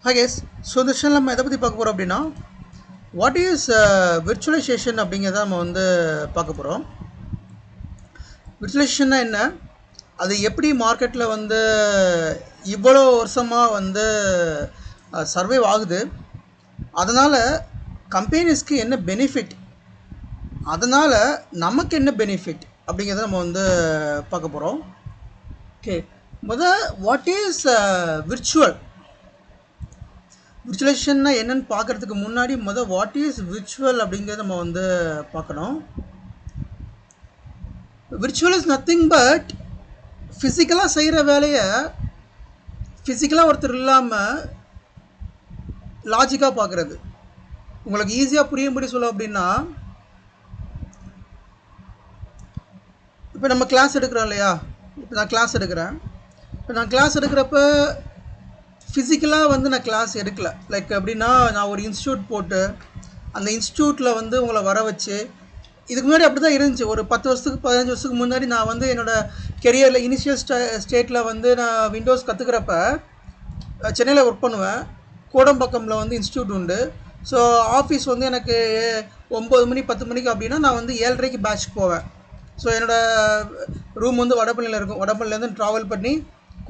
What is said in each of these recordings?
Hi guys, so இந்த channel நம்ம எதை பற்றி பார்க்க போகிறோம் அப்படின்னா வாட் இஸ் விர்ச்சுவலைசேஷன் அப்படிங்கிறத நம்ம வந்து பார்க்க போகிறோம். விர்ச்சுவலைசேஷன்னா என்ன, அது எப்படி மார்க்கெட்டில் வந்து இவ்வளோ வருஷமாக வந்து சர்வைவ் ஆகுது, அதனால் கம்பெனிஸ்க்கு என்ன பெனிஃபிட், அதனால் நமக்கு என்ன பெனிஃபிட் அப்படிங்கிறத நம்ம வந்து பார்க்க போகிறோம். ஓகே, வாட் இஸ் விர்ச்சுவலைசேஷன்னா என்னன்னு பார்க்குறதுக்கு முன்னாடி வாட் இஸ் விர்ச்சுவல் அப்படிங்கிறத நம்ம வந்து பார்க்கணும். விர்ச்சுவல் இஸ் நத்திங் பட் ஃபிசிக்கலாக செய்கிற வேலையை ஃபிசிக்கலாக ஒருத்தர் இல்லாமல் லாஜிக்காக பார்க்குறது. உங்களுக்கு ஈஸியாக புரியும்படி சொல்ல அப்படின்னா, இப்போ நம்ம கிளாஸ் எடுக்கிறோம் இல்லையா, இப்போ நான் கிளாஸ் எடுக்கிறப்ப ஃபிசிக்கலாக வந்து நான் கிளாஸ் எடுக்கலை. லைக் எப்படின்னா, நான் ஒரு இன்ஸ்டியூட் போட்டு அந்த இன்ஸ்டியூட்டில் வந்து உங்களை வர வச்சு, இதுக்கு முன்னாடி அப்படி தான் இருந்துச்சு. ஒரு 10 வருஷத்துக்கு 15 வருஷத்துக்கு முன்னாடி நான் வந்து என்னோடய கெரியரில் இனிஷியல் ஸ்டேட்டில் வந்து நான் விண்டோஸ் கற்றுக்கிறப்ப சென்னையில் ஒர்க் பண்ணுவேன். கோடம்பாக்கமில் வந்து இன்ஸ்டியூட் உண்டு. ஸோ ஆஃபீஸ் வந்து எனக்கு 9 மணி 10 மணிக்கு அப்படின்னா நான் வந்து 7:30க்கு பேட்ச்க்கு போவேன். ஸோ என்னோடய ரூம் வந்து வடபழனியில் இருக்கும். வடபழனிலேருந்து ட்ராவல் பண்ணி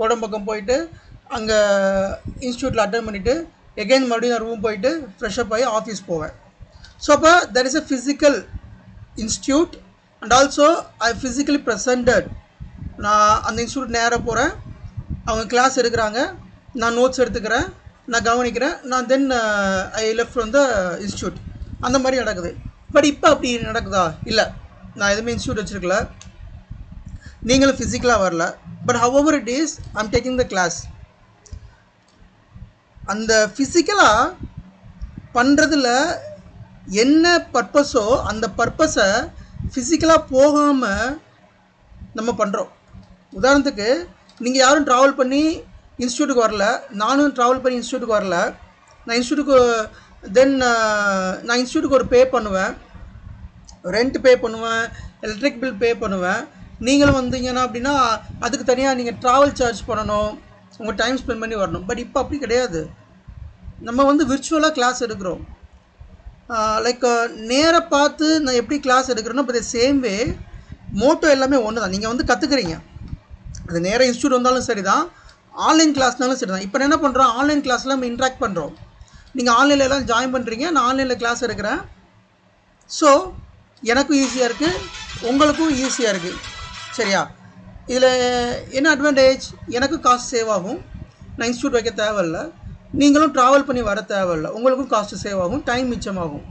கோடம்பாக்கம் போயிட்டு அங்கே இன்ஸ்டியூட்டில் அட்டன் பண்ணிவிட்டு எகெயின் மறுபடியும் நான் ரூம் போயிட்டு ஃப்ரெஷ்அப் ஆகி ஆஃபீஸ் போவேன். ஸோ அப்போ that is a physical institute and also I physically presented. நான் அந்த இன்ஸ்டியூட் நேராக போகிறேன், அவங்க கிளாஸ் எடுக்கிறாங்க, நான் நோட்ஸ் எடுத்துக்கிறேன், நான் கவனிக்கிறேன், நான் then I left from the institute. அந்த மாதிரி நடக்குது. பட் இப்போ அப்படி நடக்குதா? இல்லை, நான் எதுவுமே இன்ஸ்டியூட் வச்சுருக்கல, நீங்களும் ஃபிசிக்கலாக வரல. But however it is, I am taking the class. அந்த ஃபிசிக்கலாக பண்ணுறதுல என்ன பர்பஸோ அந்த பர்பஸை ஃபிசிக்கலாக போகாமல் நம்ம பண்ணுறோம். உதாரணத்துக்கு, நீங்கள் யாரும் ட்ராவல் பண்ணி இன்ஸ்டியூட்டுக்கு வரல, நானும் ட்ராவல் பண்ணி இன்ஸ்டியூட்டுக்கு வரல. நான் இன்ஸ்டியூட்டுக்கு ஒரு பே பண்ணுவேன், ரெண்ட் பே பண்ணுவேன், எலக்ட்ரிக் பில் பே பண்ணுவேன். நீங்களும் வந்தீங்கன்னா அப்படின்னா அதுக்கு தனியாக நீங்கள் ட்ராவல் சார்ஜ் பண்ணணும், உங்கள் டைம் ஸ்பெண்ட் பண்ணி வரணும். பட் இப்போ அப்படி கிடையாது. நம்ம வந்து விர்ச்சுவலாக கிளாஸ் எடுக்கிறோம். லைக் நேராக பார்த்து நான் எப்படி கிளாஸ் எடுக்கிறேன்னா, இப்போ சேம் வே மோட்டோ எல்லாமே ஒன்று தான். நீங்கள் வந்து கற்றுக்குறீங்க, அது நேராக இன்ஸ்டியூட் வந்தாலும் சரி தான், ஆன்லைன் கிளாஸ்னாலும் சரி தான். இப்போ என்ன பண்ணுறோம், ஆன்லைன் கிளாஸில் நம்ம இன்ட்ராக்ட் பண்ணுறோம். நீங்கள் ஆன்லைனில் எல்லாம் ஜாயின் பண்ணுறீங்க, நான் ஆன்லைனில் கிளாஸ் எடுக்கிறேன். ஸோ எனக்கும் ஈஸியாக இருக்குது, உங்களுக்கும் ஈஸியாக இருக்குது. சரியா? இதில் என்ன அட்வான்டேஜ், எனக்கு காஸ்ட் சேவ் ஆகும், நான் இன்ஸ்டியூட் வைக்க தேவையில்லை. நீங்களும் ட்ராவல் பண்ணி வர தேவையில்லை, உங்களுக்கும் காஸ்ட்டு சேவ் ஆகும், டைம் மிச்சமாகும்.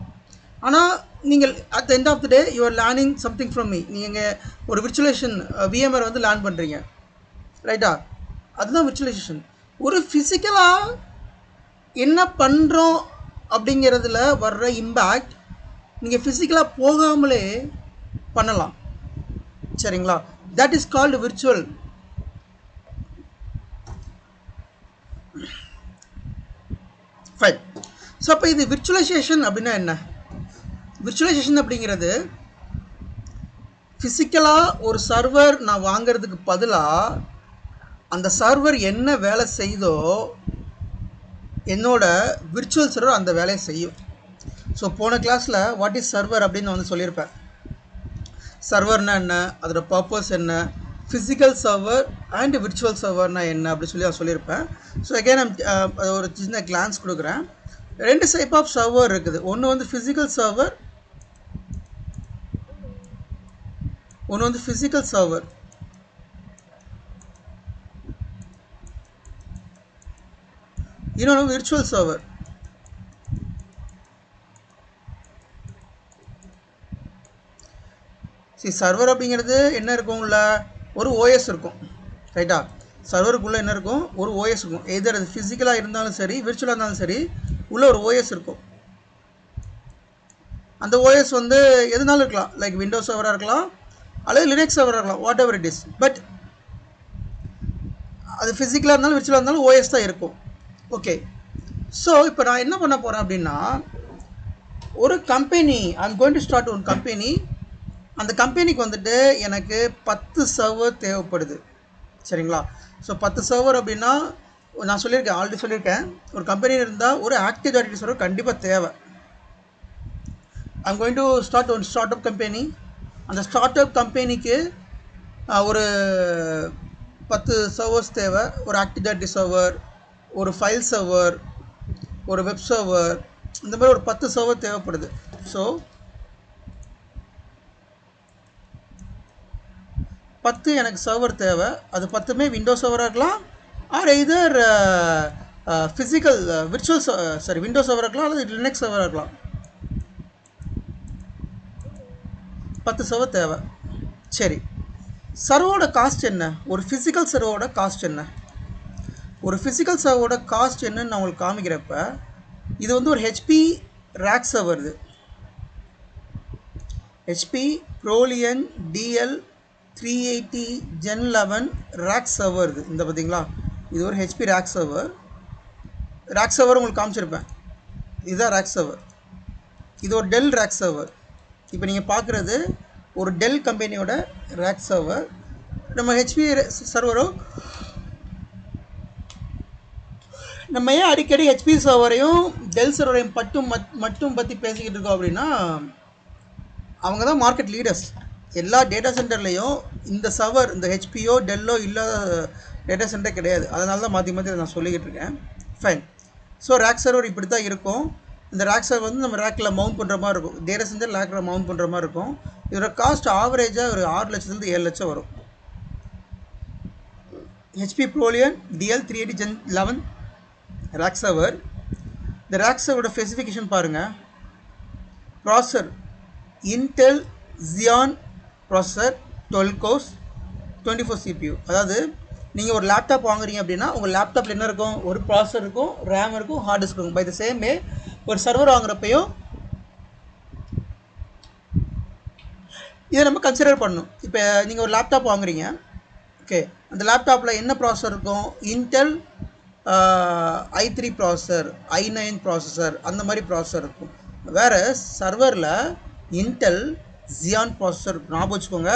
ஆனால் நீங்கள் at the end of the day you are learning something from me. நீங்கள் ஒரு விர்ச்சுவலைசேஷன் விஎம்ஆர் வந்து லேர்ன் பண்ணுறீங்க, ரைட்டா? அதுதான் விர்ச்சுவலைசேஷன். ஒரு ஃபிசிக்கலாக என்ன பண்ணுறோம் அப்படிங்கிறதுல வர்ற இம்பேக்ட் நீங்கள் ஃபிசிக்கலாக போகாமலே பண்ணலாம். சரிங்களா? That is called virtual. Fine. So அப்போ இது விர்ச்சுவலைசேஷன் அப்படின்னா என்ன? விர்ச்சுவலைசேஷன் அப்படிங்கிறது ஃபிசிக்கலாக ஒரு சர்வர் நான் வாங்கிறதுக்கு பதிலாக அந்த சர்வர் என்ன வேலை செய்தோ என்னோட விர்ச்சுவல் சர்வர் அந்த வேலையை செய்யும். ஸோ போன கிளாஸில் வாட் இஸ் சர்வர் அப்படின்னு நான் வந்து சொல்லியிருப்பேன். சர்வர்னா என்ன, அதோட பர்பஸ் என்ன, ஃபிசிக்கல் சர்வர் அண்ட் விர்ச்சுவல் சர்வர்னா என்ன அப்படி சொல்லி நான் சொல்லியிருப்பேன். ஸோ அகெயின் ஒரு சின்ன கிளான்ஸ் கொடுக்குறேன். 2 டைப் ஆஃப் சர்வர் இருக்குது. ஒன்று வந்து ஃபிசிக்கல் சர்வர், ஒன்று வந்து ஃபிசிக்கல் சர்வர், இன்னொன்று விர்ச்சுவல் சர்வர். சர்வர் அப்படிங்கிறது என்ன இருக்கும், உள்ள ஒரு ஓஎஸ் இருக்கும், ரைட்டா? சர்வருக்குள்ளே என்ன இருக்கும், ஒரு ஓஎஸ் இருக்கும். எதர் அது ஃபிசிக்கலாக இருந்தாலும் சரி, விர்ச்சுவலாக இருந்தாலும் சரி, உள்ளே ஒரு ஓஎஸ் இருக்கும். அந்த ஓஎஸ் வந்து எதுனாலும் இருக்கலாம், லைக் விண்டோஸ் சர்வராக இருக்கலாம் அல்லது லினக்ஸ் சர்வராக இருக்கலாம், what ever it is. But அது ஃபிசிக்கலாக இருந்தாலும் விர்ச்சுவலாக இருந்தாலும் ஓஎஸ் தான் இருக்கும். ஓகே, ஸோ இப்போ நான் என்ன பண்ண போகிறேன் அப்படின்னா, ஒரு company, I am going to start one company. அந்த கம்பெனிக்கு வந்துட்டு எனக்கு 10 சர்வர் தேவைப்படுது. சரிங்களா? ஸோ 10 சர்வர் அப்படின்னா நான் சொல்லியிருக்கேன், ஆல்ரெடி சொல்லியிருக்கேன், ஒரு கம்பெனி இருந்தால் ஒரு ஆக்டிவ் டைரக்டரி சர்வர் கண்டிப்பாக தேவை. I'm going to start one start up company. அந்த ஸ்டார்ட் அப் கம்பெனிக்கு ஒரு 10 சர்வர்ஸ் தேவை. ஒரு ஆக்டிவ் டைரக்டரி சர்வர், ஒரு ஃபைல் சர்வர், ஒரு வெப் சர்வர், இந்த மாதிரி ஒரு 10 சர்வர் தேவைப்படுது. ஸோ 10 எனக்கு சர்வர் தேவை. அது 10மே விண்டோஸ் சர்வராக இருக்கலாம், or either physical virtual Windows சர்வராக இருக்கலாம், அல்லது லினக்ஸ் சர்வராக இருக்கலாம். 10 சர்வர் தேவை. சரி, சர்வரோட காஸ்ட் என்ன? ஒரு ஃபிசிக்கல் சர்வரோட காஸ்ட் என்ன? ஒரு ஃபிசிக்கல் சர்வரோட காஸ்ட் என்னன்னு நான் உங்களுக்கு காமிக்கிறப்ப, இது வந்து ஒரு ஹெச்பி ரேக் சர்வர். இது HP ProLiant DL 380 Gen 11 rack server. இது இந்த பார்த்தீங்களா, இது ஒரு HP rack server. Rack server உங்களுக்கு காமிச்சிருப்பேன், இதுதான் ரேக் சர்வர். இது ஒரு டெல் ரேக் சர்வர். இப்போ நீங்கள் பார்க்குறது ஒரு டெல் கம்பெனியோட ரேக் சர்வர். நம்ம ஹெச்பி சர்வரும் நம்ம ஏன் அடிக்கடி ஹெச்பி சர்வரையும் டெல் சர்வரையும் மட்டும் பற்றி பேசிக்கிட்டு இருக்கோம் அப்படின்னா, அவங்க தான் மார்க்கெட் லீடர்ஸ். எல்லா டேட்டா சென்டர்லேயும் இந்த சர்வர், இந்த ஹெச்பியோ டெல்லோ இல்லாத டேட்டா சென்டர் கிடையாது. அதனால தான் மாற்றி நான் சொல்லிக்கிட்டு இருக்கேன். ஃபைன். ஸோ ரேக் சர்வர் இப்படி தான் இருக்கும். இந்த ரேக் சர்வர் வந்து நம்ம ரேக்கில் மவுண்ட் பண்ணுற மாதிரி இருக்கும், டேட்டா சென்டர் ரேக்கில் மவுண்ட் பண்ணுற மாதிரி இருக்கும். இதோட காஸ்ட் ஆவரேஜாக ஒரு 6 லட்சத்துலேருந்து 7 லட்சம் வரும். HP ProLiant DL 380 Gen 11 rack server. இந்த ரேக் சர்வரோட ஸ்பெசிஃபிகேஷன் பாருங்கள். Processor Intel Xeon processor 12 cores 24 CPU. அதாவது நீங்கள் ஒரு லேப்டாப் வாங்குறீங்க அப்படின்னா உங்கள் லேப்டாப்பில் என்ன இருக்கும்? ஒரு ப்ராசஸர் இருக்கும், ரேம் இருக்கும், ஹார்ட் டிஸ்க் இருக்கும். பை த சேம் வே ஒரு சர்வர் வாங்குறப்பையும் இதை நம்ம கன்சிடர் பண்ணணும். இப்போ நீங்கள் ஒரு லேப்டாப் வாங்குறீங்க, ஓகே, அந்த லேப்டாப்பில் என்ன ப்ராசஸர் இருக்கும்? Intel i3 processor, i9 processor, அந்த மாதிரி ப்ராசஸர் இருக்கும். வேறு சர்வரில் இன்டெல் Xeon ப்ராசஸர். ஞாபகம் வச்சுக்கோங்க,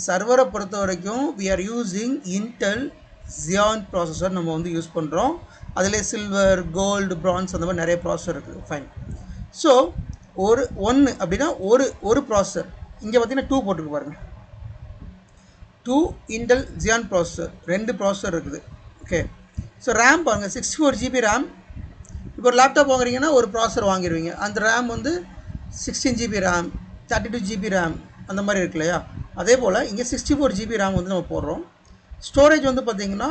சர்வரை பொறுத்த வரைக்கும் we are using Intel Xeon processor நம்ம வந்து யூஸ் பண்ணுறோம். அதிலே சில்வர், கோல்டு, பிரான்ஸ் அந்த மாதிரி நிறைய ப்ராசஸர் இருக்குது. ஃபைன். ஸோ ஒன்று அப்படின்னா ஒரு ப்ராசஸர். இங்கே பார்த்தீங்கன்னா 2 போட்டுருக்கு பாருங்கள். 2 இன்டெல் Xeon ப்ராசஸர், 2 ப்ராசஸர் இருக்குது. ஓகே. ஸோ ரேம் பாருங்கள், 64 GB ரேம். இப்போ ஒரு லேப்டாப் வாங்குறீங்கன்னா ஒரு ப்ராசஸர் வாங்கிடுவீங்க. அந்த ரேம் வந்து 16 GB ரேம், 32 GB ரேம் அந்த மாதிரி இருக்கு இல்லையா? அதே போல் இங்கே 64 GB ரேம் வந்து நம்ம போடுறோம். ஸ்டோரேஜ் வந்து பார்த்திங்கன்னா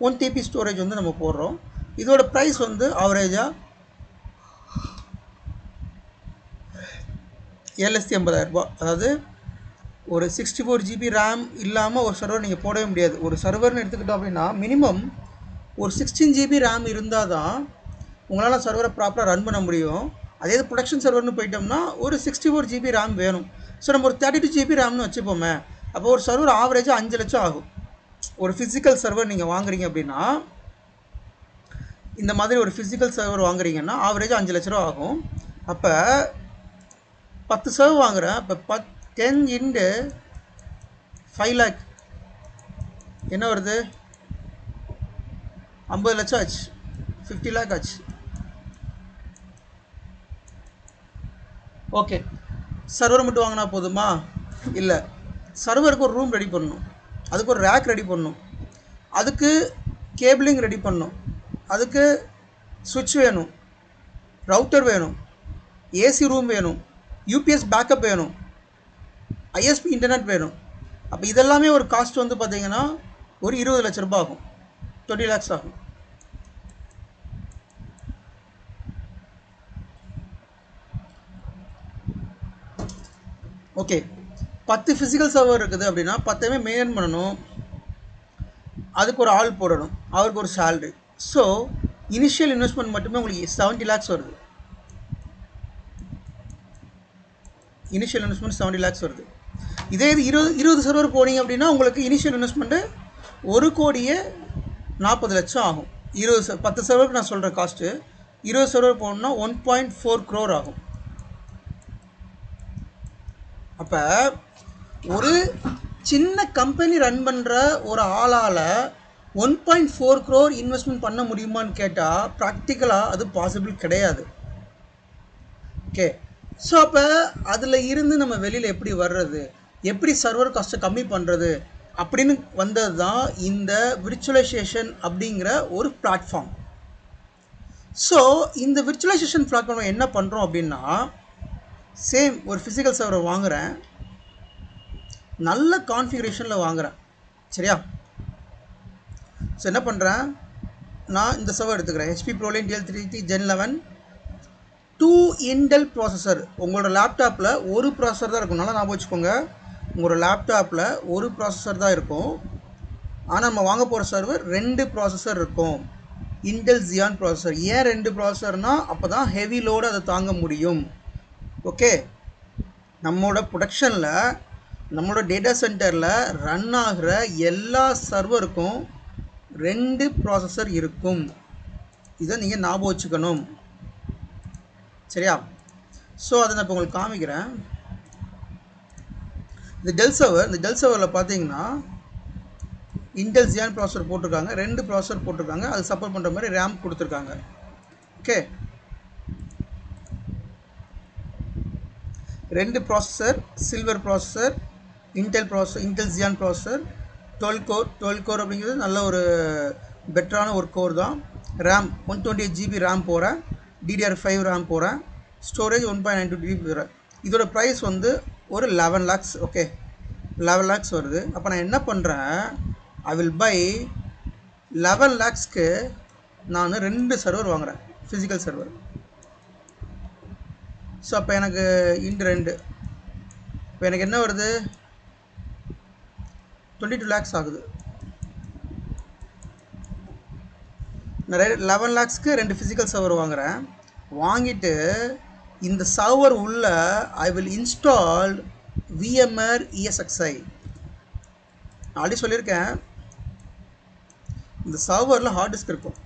1 TB ஸ்டோரேஜ் வந்து நம்ம போடுறோம். இதோட ப்ரைஸ் வந்து ஆவரேஜாக 7,80,000 ரூபாய். அதாவது ஒரு 64 GB ரேம் இல்லாமல் ஒரு சர்வர் நீங்கள் போடவே முடியாது. ஒரு சர்வர்னு எடுத்துக்கிட்டோம் அப்படின்னா மினிமம் ஒரு 16 GB ரேம் இருந்தால் தான் உங்களால் சர்வரை ப்ராப்பராக ரன் பண்ண முடியும். அதே ப்ரொடக்ஷன் சர்வர்னு போயிட்டோம்னா ஒரு 64 GB ரேம் வேணும். ஸோ நம்ம ஒரு 32 GB ரேம்னு வச்சுப்போமே, அப்போ ஒரு சர்வர் ஆவரேஜாக 5 லட்சம் ஆகும். ஒரு ஃபிசிக்கல் சர்வர் நீங்கள் வாங்குறீங்க அப்படின்னா, இந்த மாதிரி ஒரு ஃபிசிக்கல் சர்வர் வாங்குறீங்கன்னா ஆவரேஜாக 5 லட்ச ரூபா ஆகும். அப்போ 10 சர்வர் வாங்குகிறேன். இப்போ 10 into 5 lakh என்ன வருது? 50 லட்சம் ஆச்சு, 50 lakh ஆச்சு. ஓகே, சர்வர் மட்டும் வாங்கினா போதுமா? இல்லை, சர்வருக்கு ஒரு ரூம் ரெடி பண்ணணும், அதுக்கு ஒரு ரேக் ரெடி பண்ணணும், அதுக்கு கேபிளிங் ரெடி பண்ணணும், அதுக்கு சுவிட்ச் வேணும், ரவுட்டர் வேணும், ஏசி ரூம் வேணும், யூபிஎஸ் பேக்கப் வேணும், ஐஎஸ்பி இன்டர்நெட் வேணும். அப்போ இதெல்லாமே ஒரு காஸ்ட் வந்து பார்த்திங்கன்னா ஒரு 20 லட்ச ரூபாய் ஆகும், 20 lakhs ஆகும். ஓகே, 10 ஃபிசிக்கல் சர்வர் இருக்குது அப்படின்னா 10மே மெயின்டைன் பண்ணணும், அதுக்கு ஒரு ஆள் போடணும், அவருக்கு ஒரு சேலரி. ஸோ இனிஷியல் இன்வெஸ்ட்மெண்ட் மட்டுமே உங்களுக்கு 70 lakhs வருது. இனிஷியல் இன்வெஸ்ட்மெண்ட் 70 lakhs வருது. இதே இது 20 சர்வர் போனீங்க அப்படின்னா உங்களுக்கு இனிஷியல் இன்வெஸ்ட்மெண்ட்டு 1,40,00,000 ஆகும். 10 சர்வருக்கு நான் சொல்கிறேன் காஸ்ட்டு. 20 சர்வர் போகணுன்னா 1.4 crore ஆகும். அப்போ ஒரு சின்ன கம்பெனி ரன் பண்ணுற ஒரு ஆளால் 1.4 crore இன்வெஸ்ட்மெண்ட் பண்ண முடியுமான்னு கேட்டால் ப்ராக்டிக்கலாக அது பாசிபிள் கிடையாது. ஓகே, ஸோ அப்போ அதில் இருந்து நம்ம வெளியில் எப்படி வர்றது, எப்படி சர்வர் காஸ்ட்டை கம்மி பண்ணுறது அப்படின்னு வந்தது தான் இந்த விர்ச்சுவலைசேஷன் அப்படிங்கிற ஒரு பிளாட்ஃபார்ம். ஸோ இந்த விர்ச்சுவலைசேஷன் பிளாட்ஃபார்ம் என்ன பண்ணுறோம் அப்படின்னா, சேம் ஒரு ஃபிசிக்கல் சர்வரை வாங்குகிறேன், நல்ல கான்ஃபிகரேஷனில் வாங்குகிறேன், சரியா? ஸோ என்ன பண்ணுறேன், நான் இந்த சர்வர் எடுத்துக்கிறேன், HP ProLiant DL330 Gen 11 2 Intel processor. உங்களோட லேப்டாப்பில் ஒரு ப்ராசஸர் தான் இருக்கும், நல்லா ஞாபகம் வச்சுக்கோங்க. உங்களோட லேப்டாப்பில் ஒரு ப்ராசஸர் தான் இருக்கும், ஆனால் நம்ம வாங்க போகிற சர்வர் 2 ப்ராசஸர் இருக்கும். Intel Xeon processor. ஏன் 2 ப்ராசஸர்னால் அப்போ தான் ஹெவி லோடு அதை தாங்க முடியும். ஓகே, நம்மளோட ப்ரொடக்ஷனில் நம்மளோட டேட்டா சென்டரில் ரன் ஆகிற எல்லா சர்வருக்கும் 2 ப்ராசஸர் இருக்கும். இதை நீங்கள் ஞாபகம் வச்சுக்கணும், சரியா? ஸோ அதை நான் இப்போ உங்களுக்கு காமிக்கிறேன். இந்த டெல் சர்வர், இந்த டெல் சர்வரில் பார்த்தீங்கன்னா இன்டெல் Xeon ப்ராசஸர் போட்டிருக்காங்க, 2 ப்ராசஸர் போட்டிருக்காங்க, அது சப்போர்ட் பண்ணுற மாதிரி ரேம் கொடுத்துருக்காங்க. Okay, 2 processor, silver processor, Intel Xeon processor, 12 core அப்படிங்கிறது நல்ல ஒரு பெட்டரான ஒரு கோர் தான். ரேம் 128 GB ரேம் போகிறேன், DDR5 ரேம் போகிறேன், ஸ்டோரேஜ் 1.92 GB போகிறேன். இதோட ப்ரைஸ் வந்து ஒரு 11 lakhs. ஓகே, 11 lakhs வருது. அப்போ நான் என்ன பண்ணுறேன், ஐ வில் பை 11 lakhsக்கு நான் 2 சர்வர் வாங்குகிறேன், ஃபிசிக்கல் சர்வர். ஸோ அப்போ எனக்கு இந்த 2 இப்போ எனக்கு என்ன வருது, 22 lakhs ஆகுது. நான் 11 lakhsக்கு 2 ஃபிசிக்கல் சர்வர் வாங்குகிறேன். வாங்கிட்டு இந்த சர்வர் உள்ள I will install VMware ESXi. Already சொல்லியிருக்கேன், இந்த சர்வரில் ஹார்ட் டிஸ்க் இருக்கும்,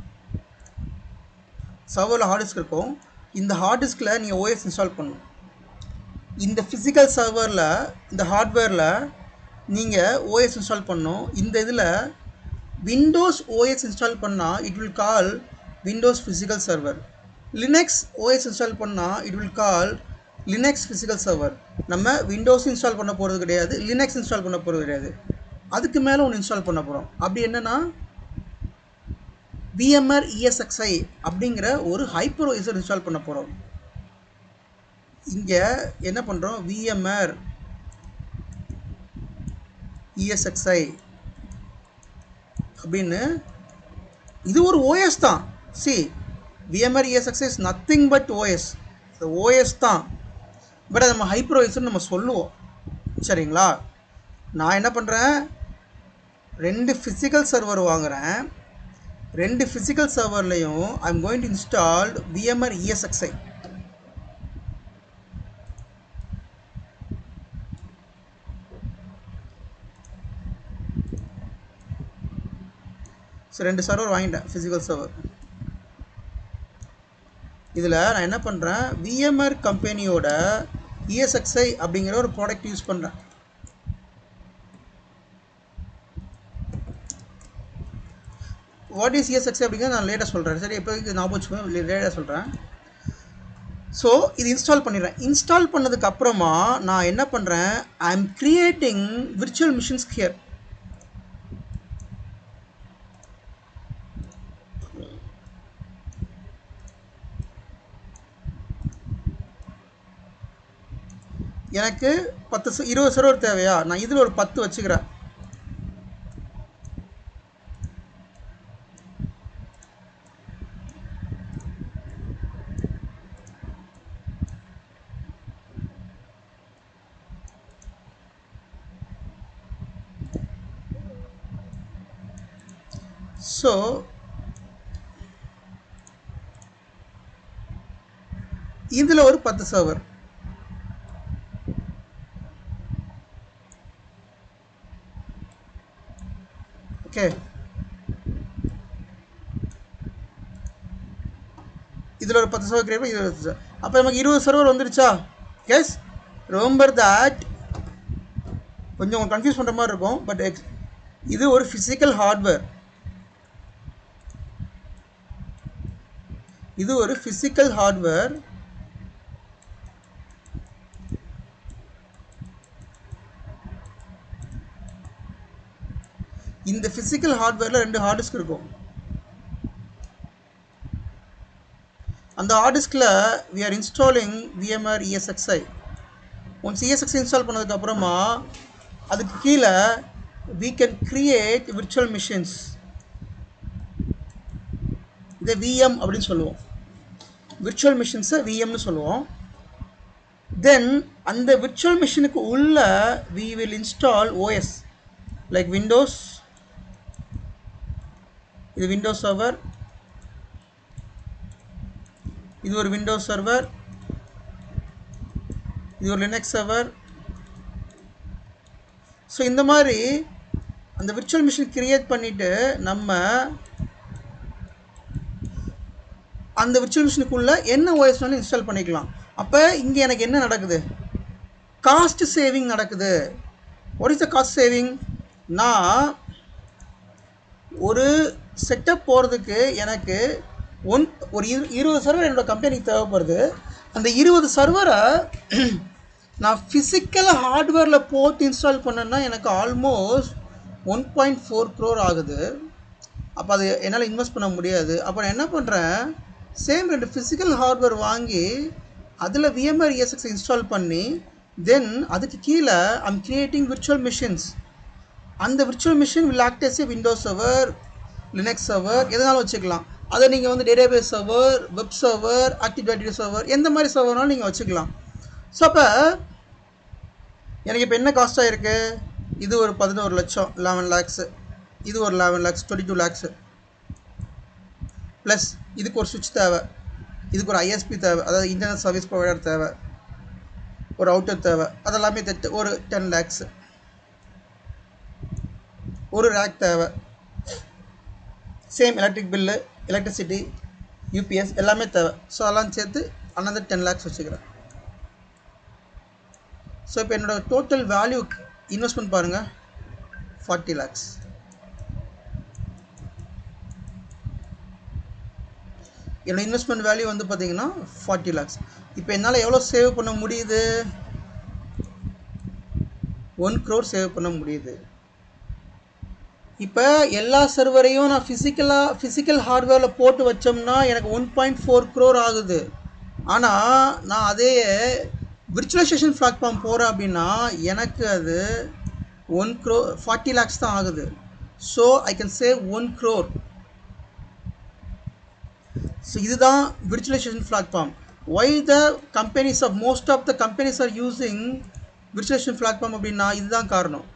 இந்த ஹார்ட் டிஸ்கில் நீங்கள் OS இன்ஸ்டால் பண்ணணும். இந்த ஃபிசிக்கல் சர்வரில், இந்த ஹார்ட்வேரில் நீங்கள் OS இன்ஸ்டால் பண்ணணும். இந்த இதில் விண்டோஸ் OS இன்ஸ்டால் பண்ணால் it will call Windows physical server. Linux OS install பண்ணால் it will call Linux physical server. நம்ம விண்டோஸ் இன்ஸ்டால் பண்ண போகிறது கிடையாது, லினக்ஸ் இன்ஸ்டால் பண்ண போகிறது கிடையாது, அதுக்கு மேலே ஒன்று இன்ஸ்டால் பண்ண போகிறோம். அப்படி என்னென்னா VMware ESXi அப்படிங்கிற ஒரு ஹைப்பர்வைசர் இன்ஸ்டால் பண்ண போகிறோம். இங்கே என்ன பண்ணுறோம், VMware ESXi அப்படின்னு, இது ஒரு OS தான். C, VMware ESXi is nothing but OS. இது OS தான், பட் அது நம்ம ஹைப்பர்வைசர் நம்ம சொல்லுவோம், சரிங்களா? நான் என்ன பண்ணுறேன், 2 ஃபிசிக்கல் சர்வர் வாங்குகிறேன், 2 ஃபிசிக்கல் சர்வர்லையும் I am going to install VMware ESXi. So 2 server வாங்கிட்டேன், ஃபிசிக்கல் சர்வர். இதில் நான் என்ன பண்ணுறேன், VMware கம்பெனியோட ESXi அப்படிங்கிற ஒரு ப்ராடக்ட் யூஸ் பண்ணுறேன். வாட் இஸ் ESXi அப்படிங்கிறத நான் லேட்டாக சொல்கிறேன், சரி? இப்போ இது ஞாபகம் வச்சுக்கோங்க, லேட்டாக சொல்கிறேன். ஸோ இது இன்ஸ்டால் பண்ணிடுறேன். இன்ஸ்டால் பண்ணதுக்கு அப்புறமா நான் என்ன பண்ணுறேன், I am creating virtual machines here. எனக்கு 20 சர்வர் தேவையா, நான் இதில் ஒரு 10 வச்சுக்கிறேன். ஸோ இதில் ஒரு 10 சர்வர். ஓகே, இதில் ஒரு 10 சர்வர் கிரியேட் பண்ணி 20 சர்வர். அப்போ நமக்கு 20 சர்வர் வந்துருச்சா? Yes, remember that. கொஞ்சம் கன்ஃபியூஸ் பண்ணுற மாதிரி இருக்கும், பட் இது ஒரு ஃபிசிக்கல் ஹார்ட்வேர். இது ஒரு ஃபிசிக்கல் ஹார்ட்வேர். இந்த ஃபிசிக்கல் ஹார்ட்வேரில் 2 ஹார்ட் டிஸ்க் இருக்கும். அந்த ஹார்ட் டிஸ்கில் we are installing VMware ESXi. Once ESXi install பண்ணதுக்கப்புறமா அதுக்கு கீழே we can create virtual machines. இதை VM அப்படின்னு சொல்லுவோம். விர்ச்சுவல் மிஷின்ஸை VMனு சொல்லுவோம். தென் அந்த விர்ச்சுவல் மிஷினுக்கு உள்ள we will install OS like Windows. இது விண்டோஸ் சர்வர், இது ஒரு விண்டோஸ் சர்வர், இது ஒரு லினக்ஸ் சர்வர். ஸோ இந்த மாதிரி அந்த விர்ச்சுவல் மிஷின் கிரியேட் பண்ணிவிட்டு நம்ம அந்த விர்ச்சுவல் மிஷினுக்குள்ளே என்ன ஓஎஸ்னாலும் இன்ஸ்டால் பண்ணிக்கலாம். அப்போ இங்கே எனக்கு என்ன நடக்குது? காஸ்ட் சேவிங் நடக்குது. What is the cost saving? நான் ஒரு செட்டப் போகிறதுக்கு எனக்கு ஒரு 20 சர்வர் என்னோடய கம்பெனிக்கு தேவைப்படுது. அந்த 20 சர்வரை நான் ஃபிசிக்கல் ஹார்ட்வேரில் போட்டு இன்ஸ்டால் பண்ணேன்னா எனக்கு ஆல்மோஸ்ட் 1.4 crore ஆகுது. அப்போ அது என்னால் இன்வெஸ்ட் பண்ண முடியாது. அப்போ நான் என்ன பண்ணுறேன், சேம் 2 ஃபிசிக்கல் ஹார்ட்வேர் வாங்கி அதில் VMware ESXi இன்ஸ்டால் பண்ணி தென் அதுக்கு கீழே ஐம் கிரியேட்டிங் விர்ச்சுவல் மிஷின்ஸ். அந்த virtual machine will act as a Windows server, Linux server, எதனாலும் வச்சுக்கலாம். அதை நீங்கள் வந்து database server, web server, active directory server, எந்த மாதிரி சர்வர்னாலும் நீங்கள் வச்சுக்கலாம். ஸோ அப்போ எனக்கு இப்போ என்ன காஸ்ட்டாக இருக்குது? இது ஒரு 11 லட்சம், 11 lakhs. இது ஒரு 11 lakhs, 22 lakhs. ப்ளஸ் இதுக்கு ஒரு சுவிட்ச் தேவை, இதுக்கு ஒரு ISP தேவை, அதாவது இன்டர்நெட் சர்வீஸ் ப்ரொவைடர் தேவை, ஒரு அவுட்டர் தேவை, அதெல்லாமே ஒரு 10 lakhs. ஒரு ரேக் தேவை, same electric bill, electricity, UPS எல்லாமே தேவை. ஸோ அதெல்லாம் சேர்த்து another 10 lakhs வச்சுக்கிறேன். ஸோ இப்போ என்னோடய டோட்டல் வேல்யூ இன்வெஸ்ட்மெண்ட் பாருங்கள், 40 lakhs. என்னோடய இன்வெஸ்ட்மெண்ட் வேல்யூ வந்து பார்த்திங்கன்னா 40 lakhs. இப்போ என்னால் எவ்வளோ சேவ் பண்ண முடியுது? 1 crore சேவ் பண்ண முடியுது. இப்போ எல்லா சர்வரையும் நான் ஃபிசிக்கல் ஹார்ட்வேரில் போட்டு வச்சோம்னா எனக்கு 1.4 crore ஆகுது. ஆனால் நான் அதே விர்ச்சுவலைசேஷன் பிளாட்ஃபார்ம் போகிறேன் அப்படின்னா எனக்கு அது 1 crore 40 lakhs தான் ஆகுது. So I can save 1 crore. So இதுதான் virtualisation platform. Why the companies of most of the companies are using virtualisation platform அப்படின்னா இதுதான் காரணம்.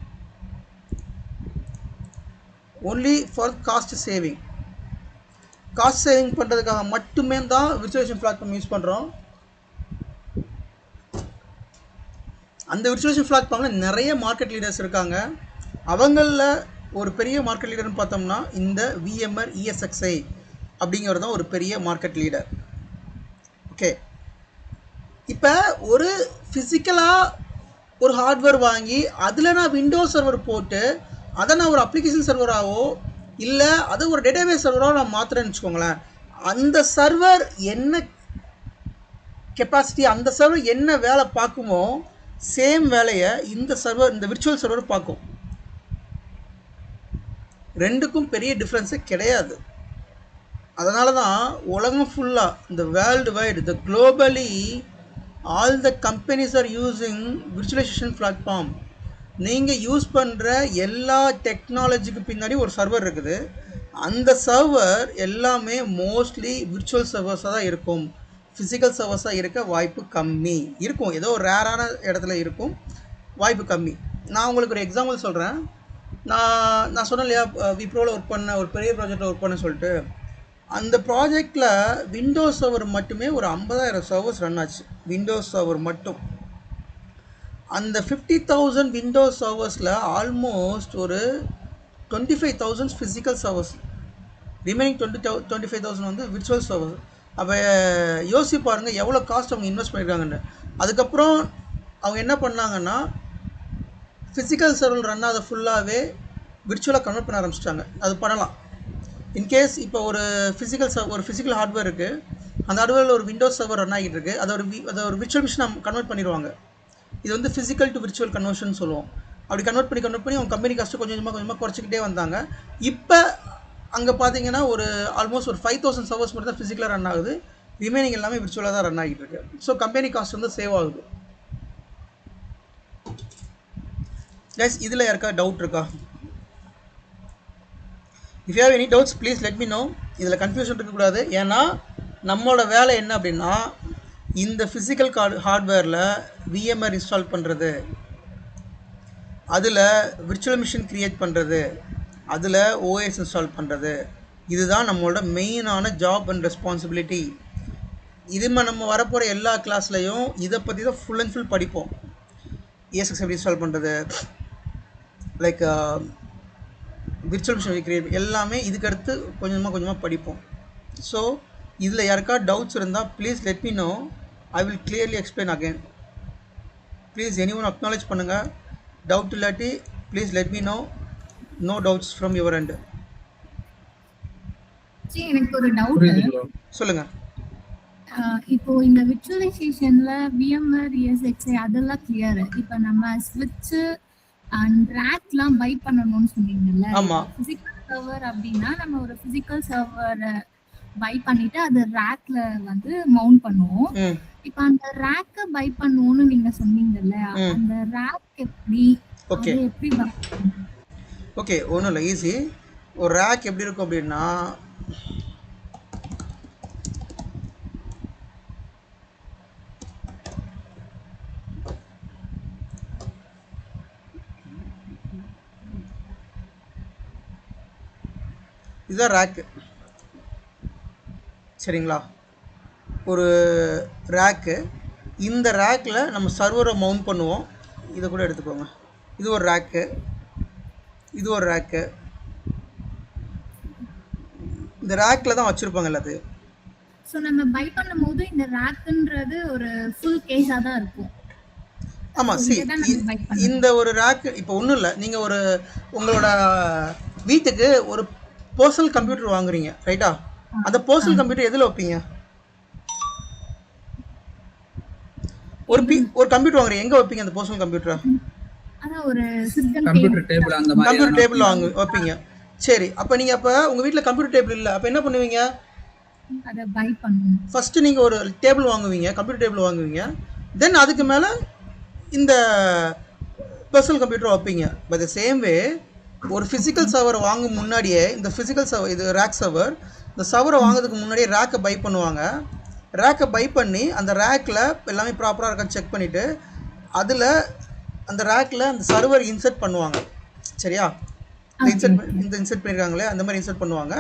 only for cost saving. Cost saving பண்ணுறதுக்காக மட்டுமே தான் விர்ச்சுவலைசேஷன் பிளாட்ஃபார்ம் யூஸ் பண்ணுறோம். அந்த விர்ச்சுவலைசேஷன் பிளாட்ஃபார்மில் நிறைய மார்க்கெட் லீடர்ஸ் இருக்காங்க. அவங்களில் ஒரு பெரிய மார்க்கெட் லீடர்னு பார்த்தோம்னா இந்த VMware ESXi அப்படிங்கிறது தான் ஒரு பெரிய மார்க்கெட் லீடர். ஓகே, இப்போ ஒரு ஃபிசிக்கலாக ஒரு ஹார்ட்வேர் வாங்கி அதில் நான் விண்டோஸ் சர்வர் போட்டு அதை நான் ஒரு அப்ளிகேஷன் சர்வராகவோ இல்லை அதை ஒரு டேட்டாபேஸ் சர்வராக நான் மாற்றுறேன்னு வச்சுக்கோங்களேன். அந்த சர்வர் என்ன கெப்பாசிட்டி, அந்த சர்வர் என்ன வேலை பார்க்குமோ சேம் வேலையை இந்த விர்ச்சுவல் சர்வர் பார்க்கும். ரெண்டுக்கும் பெரிய டிஃப்ரென்ஸே கிடையாது. அதனால தான் உலகம் ஃபுல்லாக இந்த world wide, the globally all the companies are using virtualisation platform. நீங்கள் யூஸ் பண்ணுற எல்லா டெக்னாலஜிக்கு பின்னாடி ஒரு சர்வர் இருக்குது. அந்த சர்வர் எல்லாமே மோஸ்ட்லி விர்ச்சுவல் சர்வர்ஸாக தான் இருக்கும். ஃபிசிக்கல் சர்வர்ஸாக இருக்க வாய்ப்பு கம்மி இருக்கும். ஏதோ ஒரு ரேரான இடத்துல இருக்கும், வாய்ப்பு கம்மி. நான் உங்களுக்கு ஒரு எக்ஸாம்பிள் சொல்கிறேன். நான் சொன்னேன் இல்லையா, விப்ரோவில் ஒர்க் பண்ண ஒரு பெரிய ப்ராஜெக்டில் ஒர்க் பண்ண சொல்லிட்டு. அந்த ப்ராஜெக்டில் விண்டோஸ் சர்வர் மட்டுமே ஒரு 50,000 சர்வர்ஸ் ரன் ஆச்சு. விண்டோஸ் சர்வர் மட்டும். அந்த 50,000 விண்டோஸ் சர்வர்ஸில் ஆல்மோஸ்ட் ஒரு 25,000 ஃபிசிக்கல் சர்வர்ஸ், ரிமைனிங் 25,000 வந்து விர்ச்சுவல் சர்வர்ஸ். அப்போ யோசிச்சு பாருங்கள் எவ்வளோ காஸ்ட் அவங்க இன்வெஸ்ட் பண்ணியிருக்காங்கன்னு. அதுக்கப்புறம் அவங்க என்ன பண்ணாங்கன்னா ஃபிசிக்கல் சர்வர் ரன் ஆகுது ஃபுல்லாகவே விர்ச்சுவலாக கன்வெர்ட் பண்ண ஆரம்பிச்சிட்டாங்க. அது பண்ணலாம். இன்கேஸ் இப்போ ஒரு ஃபிசிக்கல் ஹார்ட்வேர் இருக்குது, அந்த ஹார்ட்வேரில் ஒரு விண்டோஸ் சர்வர் ரன் ஆகிட்டு இருக்கு. அதை ஒரு விர்ச்சுவல் மிஷினாக கன்வெர்ட் பண்ணிடுவாங்க. இது வந்து ஃபிசிக்கல் டு விர்ச்சுவல் கன்வர்ஷன் சொல்லுவோம். அப்படி கன்வெர்ட் பண்ணி அவங்க கம்பெனி காஸ்ட்டு கொஞ்சமாக குறைச்சிக்கிட்டே வந்தாங்க. இப்போ அங்கே பார்த்தீங்கன்னா ஒரு ஆல்மோஸ்ட் ஒரு 5000 சர்வர்ஸ் மட்டும் தான் ஃபிசிக்கலாக ரன் ஆகுது. ரிமைனிங் எல்லாமே விர்ச்சுவலாக தான் ரன் ஆகிட்டு இருக்கு. ஸோ கம்பெனி காஸ்ட் வந்து சேவ் ஆகுது. கைஸ், இதில் யாருக்கா டவுட் இருக்கா? If you have any doubts please let me know. இதில் கன்ஃபியூஷன் இருக்கக்கூடாது. ஏன்னா நம்மளோட வேலை என்ன அப்படின்னா, இந்த ஃபிசிக்கல் ஹார்ட்வேரில் VMware இன்ஸ்டால் பண்ணுறது, அதில் விர்ச்சுவல் மிஷின் க்ரியேட் பண்ணுறது, அதில் OS இன்ஸ்டால் பண்ணுறது, இதுதான் நம்மளோட மெயினான ஜாப் அண்ட் ரெஸ்பான்சிபிலிட்டி. நம்ம வரப்போகிற எல்லா கிளாஸ்லையும் இதை பற்றி தான் ஃபுல் அண்ட் ஃபுல் படிப்போம். ESX எப்படி இன்ஸ்டால் பண்ணுறது, லைக் விர்ச்சுவல் மிஷின் கிரியேட், எல்லாமே இதுக்கடுத்து கொஞ்சமாக படிப்போம். ஸோ இதில் யாருக்கா டவுட்ஸ் இருந்தால் please let me know. I will clearly explain again. Please any one acknowledge பண்ணுங்கள். டவுட் இல்லாட்டி please let me know. No doubts from your end. எனக்கு ஒரு டவுட். சொல்லுங்கள். இப்போ இந்த விர்ச்சுவலைசேஷன்ல VMware ESX அதெல்லாம் கிளியர். இப்போ நம்ம ஸ்விட்ச் அண்ட் ரேக்லாம் பை பண்ணணும்னு சொன்னீங்கல்ல. ஆமா. பிசிக்கல் சர்வர் அப்படின்னா நம்ம ஒரு பிசிக்கல் சர்வர் பை பண்ணிட்டு அது ரேக்ல வந்து மவுண்ட் பண்ணுவோம். இப்போ அந்த ரேக்க பை பண்ணுவோம்னு நீங்க சொன்னீங்கல்ல, அந்த ரேக் எப்படி ஓகே ஒன்றும் இல்லை, ஈஸி. ஒரு ரேக் எப்படி இருக்கும் அப்படின்னா, இதுதான் ரேக்கு. சரிங்களா? ஒரு ரேக்கு. இந்த ரேக்கில் நம்ம சர்வரை மவுண்ட் பண்ணுவோம். இதை கூட எடுத்துக்கோங்க. இது ஒரு ரேக்கு, இது ஒரு ரேக்கு. இந்த ரேக்கில் தான் வச்சுருப்பாங்க எல்லாத்தையும். ஸோ நம்ம பை பண்ணும்போது இந்த ரேக்குன்றது ஒரு ஃபுல் கேஸாக தான் இருக்கும். ஆமாம். இந்த ஒரு ரேக்கு இப்போ ஒன்றும் இல்லை. நீங்கள் உங்களோட வீட்டுக்கு ஒரு பர்சனல் கம்ப்யூட்டர் வாங்குறீங்க, ரைட்டா? அந்த பர்சனல் கம்ப்யூட்டர் எதில் வைப்பீங்க? ஒரு கம்ப்யூட்டர் வாங்குறீங்க, எங்கே வைப்பீங்க அந்த பர்சனல் கம்ப்யூட்டரை? கம்ப்யூட்டர் டேபிள் வைப்பீங்க. சரி, அப்போ நீங்கள் உங்கள் வீட்டில் கம்ப்யூட்டர் டேபிள் இல்லை, அப்போ என்ன பண்ணுவீங்க? ஃபஸ்ட்டு நீங்கள் ஒரு டேபிள் வாங்குவீங்க, கம்ப்யூட்டர் டேபிள் வாங்குவீங்க. தென் அதுக்கு மேலே இந்த பர்சனல் கம்ப்யூட்டர் வைப்பீங்க. பை த சேம் வே ஒரு ஃபிசிக்கல் சர்வரை வாங்கும் முன்னாடியே இந்த ஃபிசிக்கல் சர்வர், இது ரேக் சர்வர், இந்த சர்வரை வாங்குறதுக்கு முன்னாடியே ரேக்கை பை பண்ணுவாங்க. ரேக்கை பை பண்ணி அந்த ரேக்கில் எல்லாமே ப்ராப்பராக இருக்கான்னு செக் பண்ணிவிட்டு அதில் அந்த ரேக்கில் அந்த சர்வர் இன்சர்ட் பண்ணுவாங்க. சரியா? இன்சர்ட் பண்ணியிருக்காங்களே அந்த மாதிரி இன்சர்ட் பண்ணுவாங்க.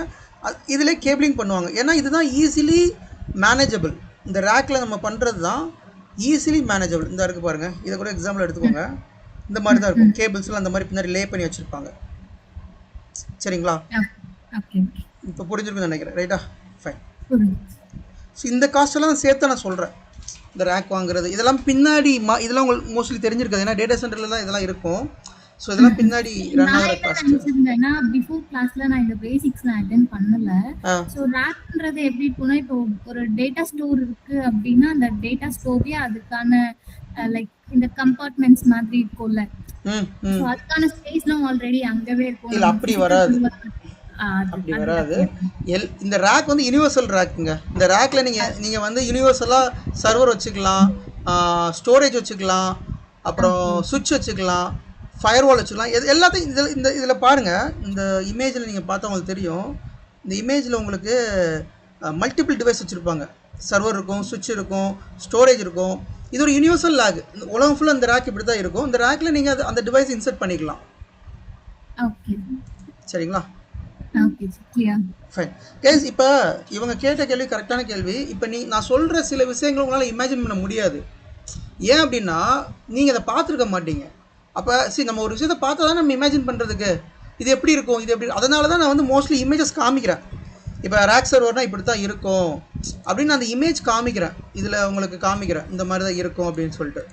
இதில் கேபிளிங் பண்ணுவாங்க. ஏன்னா இதுதான் ஈஸிலி மேனேஜபிள். இந்த ரேக்கில் நம்ம பண்ணுறது தான் ஈஸிலி மேனேஜபிள். இந்த இருக்குது பாருங்கள், இதை கூட எக்ஸாம்பிள் எடுத்துக்கோங்க. இந்த மாதிரி தான் இருக்கும். கேபிள்ஸ்லாம் அந்த மாதிரி பின்னாடி லே பண்ணி வச்சுருப்பாங்க. சரிங்களா? இப்போ புரிஞ்சிருக்குன்னு நினைக்கிறேன், ரைட்டா? ஃபைன். ஸோ இந்த காஸ்ட்டெல்லாம் சேர்த்து நான் சொல்கிறேன். இந்த ரேக் வாங்குறது இதெல்லாம் பின்னாடி இதெல்லாம் உங்களுக்கு மோஸ்ட்லி தெரிஞ்சிருக்காது. ஏன்னா டேட்டா சென்டரில் தான் இதெல்லாம் இருக்கும். ஸோ இதெல்லாம் பின்னாடி ரன் ஆகிற காஸ்ட். பிஃபோர் கிளாஸ்ல நான் இந்த பேசிக்ஸ் நான் அட்டெண்ட் பண்ணல. ஸோ ரேக்ன்றது எப்படி இருக்குன்னா, இப்போ ஒரு டேட்டா ஸ்டோர் இருக்கு அப்படின்னா அந்த டேட்டா ஸ்டோரே அதுக்கான லைக் இந்த கம்பார்ட்மெண்ட்ஸ் மாதிரி இருக்கும்ல. ஸோ அதுக்கான ஸ்பேஸ்லாம் ஆல்ரெடி அங்கவே இருக்கும். இல்லை அப்படி வராது. இந்த ரேக் வந்து யுனிவர்சல் ரேக்குங்க. இந்த ரேக்கில் நீங்கள் வந்து யுனிவர்சலாக சர்வர் வச்சுக்கலாம், ஸ்டோரேஜ் வச்சுக்கலாம், அப்புறம் சுவிட்ச் வச்சுக்கலாம், ஃபயர்வால் வச்சுக்கலாம். எல்லாத்தையும் இதில் பாருங்கள். இந்த இமேஜில் நீங்கள் பார்த்தா உங்களுக்கு தெரியும். இந்த இமேஜில் உங்களுக்கு மல்டிபிள் டிவைஸ் வச்சுருப்பாங்க. சர்வர் இருக்கும், சுவிட்ச் இருக்கும், ஸ்டோரேஜ் இருக்கும். இது ஒரு யுனிவர்சல் ரேக். உலகம் ஃபுல்லாக இந்த ரேக் இப்படி தான் இருக்கும். இந்த ரேக்கில் நீங்கள் அந்த டிவைஸ் இன்சர்ட் பண்ணிக்கலாம். சரிங்களா? Fine guys. இப்போ இவங்க கேட்ட கேள்வி கரெக்டான கேள்வி. இப்போ நான் சொல்கிற சில விஷயங்கள் உங்களால் இமேஜின் பண்ண முடியாது. ஏன் அப்படின்னா நீங்கள் அதை பார்த்துருக்க மாட்டீங்க. அப்போ நம்ம ஒரு விஷயத்தை பார்த்தா தான் நம்ம இமேஜின் பண்ணுறதுக்கு இது எப்படி இருக்கும், இது எப்படி. அதனால தான் நான் வந்து மோஸ்ட்லி இமேஜஸ் காமிக்கிறேன். இப்போ ரேக் சர்வர்னால் இப்படி தான் இருக்கும் அப்படின்னு அந்த இமேஜ் காமிக்கிறேன். இதில் உங்களுக்கு காமிக்கிறேன், இந்த மாதிரி தான் இருக்கும் அப்படின்னு சொல்லிட்டு.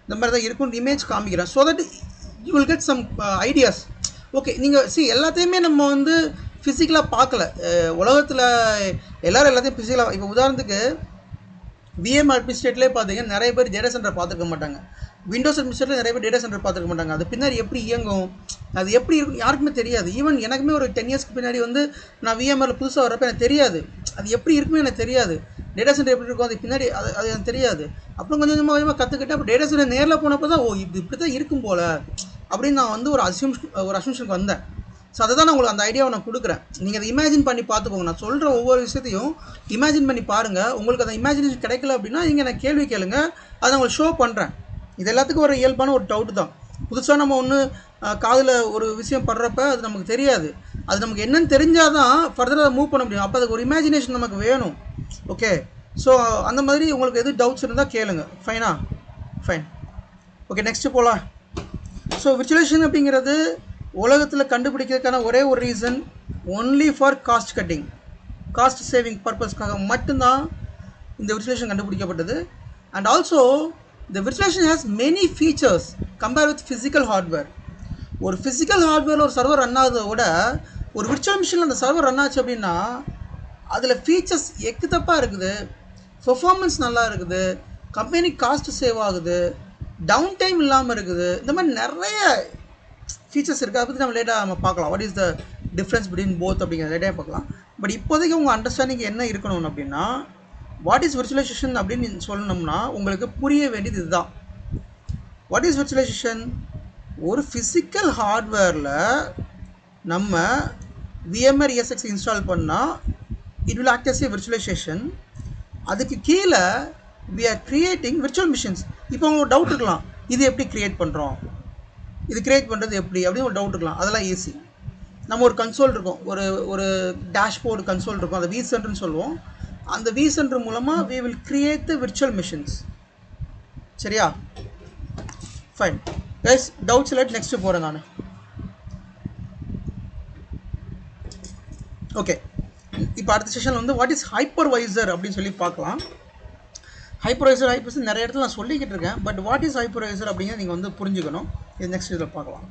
இந்த மாதிரி தான் இருக்கும் இமேஜ் காமிக்கிறேன். So that you will get some ideas. Okay, நீங்கள் எல்லாத்தையுமே நம்ம வந்து ஃபிசிக்கலாக பார்க்கல. உலகத்தில் எல்லோரும் எல்லாத்தையும் ஃபிசிக்கலாக, இப்போ உதாரணத்துக்கு விஎம் அட்மினிஸ்ட்ரேட்லேயே பார்த்தீங்கன்னா நிறைய பேர் டேட்டா சென்டர் பார்த்துருக்க மாட்டாங்க. விண்டோஸ் அட்மினிஸ்ட்ரேட்டில் நிறைய பேர் டேட்டா சென்டர் பார்த்துருக்க மாட்டாங்க. அது பின்னாடி எப்படி இயங்கும், அது எப்படி இருக்கும் யாருக்குமே தெரியாது. ஈவன் எனக்குமே ஒரு 10 இயர்ஸ்க்கு பின்னாடி வந்து நான் விஎம்ஆரில் புதுசாக வரப்போ எனக்கு தெரியாது அது எப்படி இருக்குமே எனக்கு தெரியாது. டேட்டா சென்டர் எப்படி இருக்கும் அது பின்னாடி அது எனக்கு தெரியாது. அப்புறம் கொஞ்சம் கொஞ்சமாக கற்றுக்கிட்டு அப்புறம் டேட்டா சென்டர் நேரில் போனப்போ தான் இப்படி தான் இருக்கும் போல் அப்படின்னு நான் வந்து ஒரு அசம்ஷனுக்கு வந்தேன். ஸோ அதை தான் நான் உங்களுக்கு அந்த ஐடியாவை நான் கொடுக்குறேன். நீங்கள் அதை இமேஜின் பண்ணி பார்த்துக்கோங்க. நான் சொல்கிற ஒவ்வொரு விஷயத்தையும் இமேஜின் பண்ணி பாருங்கள். உங்களுக்கு அந்த இமேஜினேஷன் கிடைக்கல அப்படின்னா நீங்கள் நான் கேள்வி கேளுங்க, அதை உங்களுக்கு ஷோ பண்ணுறேன். இது எல்லாத்துக்கும் ஒரு இயல்பான ஒரு டவுட் தான். புதுசாக நம்ம ஒன்று காதில் ஒரு விஷயம் படுறப்ப அது நமக்கு தெரியாது. அது நமக்கு என்னன்னு தெரிஞ்சால் தான் ஃபர்தராக மூவ் பண்ண முடியும். அப்போ அதுக்கு ஒரு இமேஜினேஷன் நமக்கு வேணும். ஓகே, ஸோ அந்த மாதிரி உங்களுக்கு எது டவுட்ஸ் இருந்தால் கேளுங்க. ஃபைனா? ஃபைன். ஓகே, நெக்ஸ்ட்டு போகலாம். ஸோ விர்ச்சுவலைசேஷன் அப்படிங்கிறது உலகத்தில் கண்டுபிடிக்கிறதுக்கான ஒரே ஒரு reason, only for cost cutting, cost saving பர்பஸ்க்காக மட்டும்தான் இந்த விர்ச்சுவலைசேஷன் கண்டுபிடிக்கப்பட்டது. And also the virtualization has many features compared with physical hardware. ஒரு ஃபிசிக்கல் ஹார்ட்வேரில் ஒரு சர்வர் ரன் ஆகுறத விட ஒரு விர்ச்சுவல் மிஷினில் அந்த சர்வர் ரன் ஆச்சு அப்படின்னா அதில் ஃபீச்சர்ஸ் தப்பாக இருக்குது, பெர்ஃபார்மன்ஸ் நல்லா இருக்குது, கம்பெனி காஸ்ட் சேவ் ஆகுது, டவுன் டைம் இல்லாமல் இருக்குது. இந்த மாதிரி நிறைய ஃபீச்சர்ஸ் இருக்குது. அதை பற்றி நம்ம லேட்டாக பார்க்கலாம். What is the difference between both அப்படிங்கிற லேட்டாக பார்க்கலாம். பட் இப்போதைக்கு உங்கள் அண்டர்ஸ்டாண்டிங் என்ன இருக்கணும் அப்படின்னா, வாட் இஸ் விர்ச்சுவலைசேஷன் அப்படின்னு சொல்லணும்னா உங்களுக்கு புரிய வேண்டியது இதுதான். What is virtualisation? ஒரு ஃபிசிக்கல் ஹார்ட்வேரில் நம்ம VMware ESX இன்ஸ்டால் பண்ணால் it will act as a virtualization. அதுக்கு கீழே we are creating virtual machines. இப்போ உங்களுக்கு டவுட் இருக்கலாம், இது எப்படி க்ரியேட் பண்ணுறோம், இது க்ரியேட் பண்ணுறது எப்படி அப்படின்னு ஒரு டவுட் இருக்கலாம். அதெல்லாம் ஈஸி. நம்ம ஒரு கன்சோல் இருக்கும், ஒரு டேஷ்போர்டு கன்சோல் இருக்கும், அதை vCenter சொல்லுவோம். அந்த vCenter மூலமாக we will create the virtual machines. சரியா? ஃபைன் கைஸ், டவுட்ஸ் இல்லை, நெக்ஸ்ட்டு போகிறேன் நான். ஓகே, இப்போ அடுத்த செஷனில் வந்து வாட் இஸ் ஹைப்பர்வைசர் அப்படின்னு சொல்லி பார்க்கலாம். ஹைப்பர்வைசர் நிறைய இடத்துல நான் சொல்லிக்கிட்டு இருக்கேன். பட் வாட் இஸ் ஹைப்பர்வைசர் அப்படிங்கிறத நீங்கள் வந்து புரிஞ்சுக்கணும். இது நெக்ஸ்ட் இதில் பார்க்கலாம்.